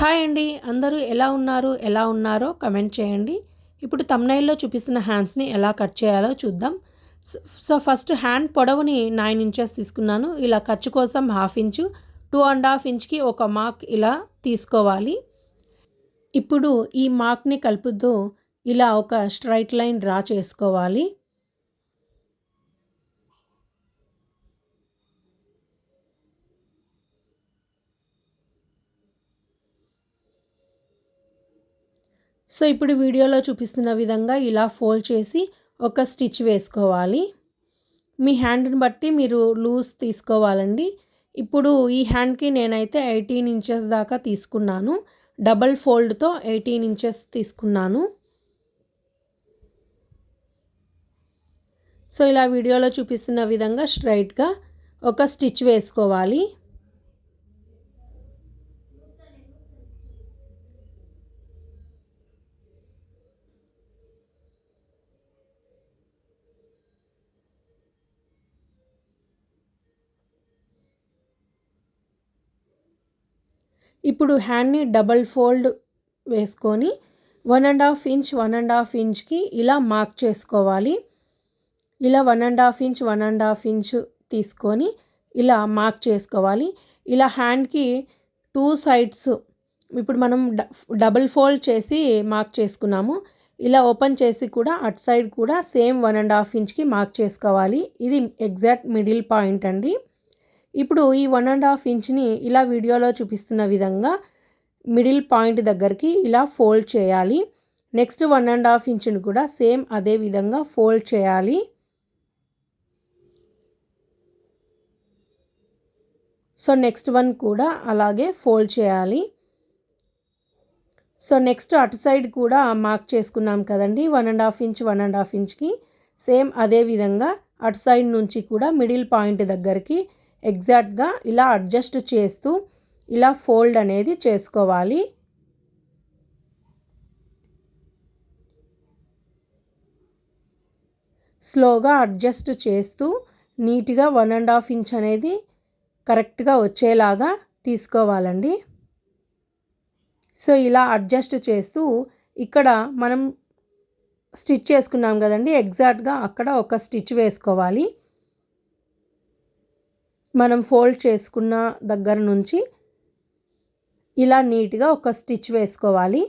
Hi అండి, అందరూ ఎలా ఉన్నారో కమెంట్ చేయండి. ఇప్పుడు థంబ్‌నెయిల్‌లో చూపిస్తున్న హ్యాండ్స్‌ని ఎలా కట్ చేయాలో చూద్దాం. ఫస్ట్ హ్యాండ్ పొడవుని 9 ఇంచెస్ తీసుకున్నాను. ఇలా ఖర్చు కోసం హాఫ్ ఇంచు, 2½ ఇంచ్‌కి ఒక మార్క్ ఇలా తీసుకోవాలి. ఇప్పుడు ఈ మార్క్‌ని కలుపుతూ ఇలా ఒక స్ట్రెయిట్ లైన్ డ్రా చేసుకోవాలి. ఇప్పుడు వీడియోలో చూపిస్తున్న విధంగా ఇలా ఫోల్డ్ చేసి ఒక స్టిచ్ వేసుకోవాలి. మీ హ్యాండ్‌ని బట్టి మీరు లూజ్ తీసుకోవాలండి. ఇప్పుడు ఈ హ్యాండ్‌కి నేనైతే 18 ఇంచెస్ దాకా తీసుకున్నాను. డబుల్ ఫోల్డ్‌తో 18 ఇంచెస్ తీసుకున్నాను. ఇలా వీడియోలో చూపిస్తున్న విధంగా స్ట్రెయిట్‌గా ఒక స్టిచ్ వేసుకోవాలి. ఇప్పుడు హ్యాండ్‌ని డబుల్ ఫోల్డ్ వేసుకొని 1½ ఇంచ్ 1½ ఇంచ్‌కి ఇలా మార్క్ చేసుకోవాలి. ఇలా 1½ ఇంచ్ తీసుకొని ఇలా మార్క్ చేసుకోవాలి. ఇలా హ్యాండ్‌కి 2 సైడ్స్ ఇప్పుడు మనం డబుల్ ఫోల్డ్ చేసి మార్క్ చేసుకున్నాము. ఇలా ఓపెన్ చేసి కూడా అటు సైడ్ కూడా సేమ్ 1½ ఇంచ్‌కి మార్క్ చేసుకోవాలి. ఇది ఎగ్జాక్ట్ మిడిల్ పాయింట్ అండి. ఇప్పుడు ఈ 1½ ఇంచ్‌ని ఇలా వీడియోలో చూపిస్తున్న విధంగా మిడిల్ పాయింట్ దగ్గరికి ఇలా ఫోల్డ్ చేయాలి. నెక్స్ట్ 1½ ఇంచ్‌ని కూడా సేమ్ అదే విధంగా ఫోల్డ్ చేయాలి. నెక్స్ట్ వన్ కూడా అలాగే ఫోల్డ్ చేయాలి. నెక్స్ట్ అటు సైడ్ కూడా మార్క్ చేసుకున్నాం కదండి, 1½ ఇంచ్ 1½ ఇంచ్‌కి సేమ్ అదే విధంగా అటు సైడ్ నుంచి కూడా మిడిల్ పాయింట్ దగ్గరికి ఎగ్జాక్ట్గా ఇలా అడ్జస్ట్ చేస్తూ ఇలా ఫోల్డ్ అనేది చేసుకోవాలి. స్లోగా అడ్జస్ట్ చేస్తూ నీట్గా 1½ ఇంచ్ అనేది కరెక్ట్గా వచ్చేలాగా తీసుకోవాలండి. ఇలా అడ్జస్ట్ చేస్తూ ఇక్కడ మనం స్టిచ్ చేసుకున్నాం కదండి, ఎగ్జాక్ట్గా అక్కడ ఒక స్టిచ్ వేసుకోవాలి. మనం ఫోల్డ్ చేసుకున్న దగ్గర నుంచి ఇలా నీట్గా ఒక స్టిచ్ వేసుకోవాలి.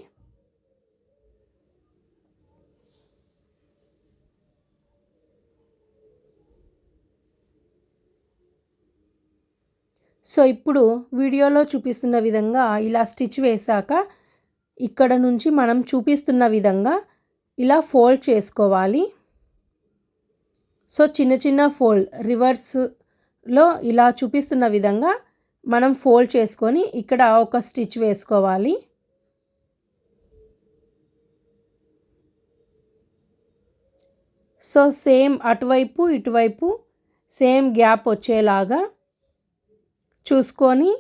ఇప్పుడు వీడియోలో చూపిస్తున్న విధంగా ఇలా స్టిచ్ వేశాక ఇక్కడ నుంచి మనం చూపిస్తున్న విధంగా ఇలా ఫోల్డ్ చేసుకోవాలి. చిన్న చిన్న ఫోల్డ్ రివర్స్లో ఇలా చూపిస్తున్న విధంగా మనం ఫోల్డ్ చేసుకొని ఇక్కడ ఒక స్టిచ్ వేసుకోవాలి. సేమ్ అటువైపు ఇటువైపు సేమ్ గ్యాప్ వచ్చేలాగా చూసుకొని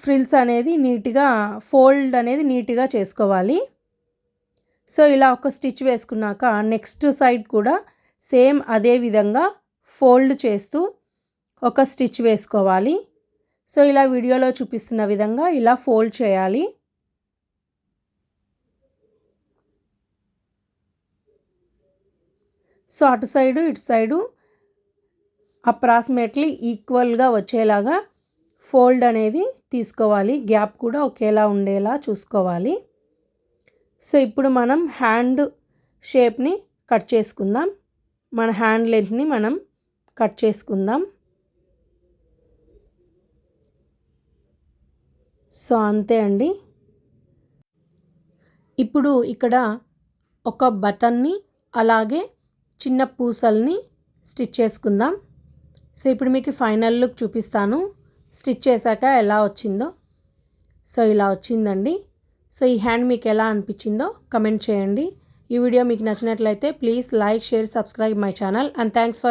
ఫ్రిల్స్ అనేది నీట్గా ఫోల్డ్ అనేది నీట్గా చేసుకోవాలి. ఇలా ఒక స్టిచ్ వేసుకున్నాక నెక్స్ట్ సైడ్ కూడా సేమ్ అదే విధంగా ఫోల్డ్ చేస్తూ ఒక స్టిచ్ వేసుకోవాలి. ఇలా వీడియోలో చూపిస్తున్న విధంగా ఇలా ఫోల్డ్ చేయాలి. అటు సైడు ఇటు సైడు అప్రాక్సిమేట్లీ ఈక్వల్గా వచ్చేలాగా ఫోల్డ్ అనేది తీసుకోవాలి. గ్యాప్ కూడా ఒకేలా ఉండేలా చూసుకోవాలి. ఇప్పుడు మనం హ్యాండ్ షేప్ని కట్ చేసుకుందాం. మన హ్యాండ్ లెంత్ని మనం కట్ చేసుకుందాం. అంతే అండి. ఇప్పుడు ఇక్కడ ఒక బటన్ని అలాగే చిన్న పూసల్ని స్టిచ్ చేసుకుందాం. ఇప్పుడు మీకు ఫైనల్ లుక్ చూపిస్తాను స్టిచ్ చేశాక ఎలా వచ్చిందో. ఇలా వచ్చిందండి. ఈ హ్యాండ్ మీకు ఎలా అనిపించిందో కమెంట్ చేయండి. ఈ వీడియో మీకు నచ్చినట్లయితే please like, share, subscribe my channel and thanks for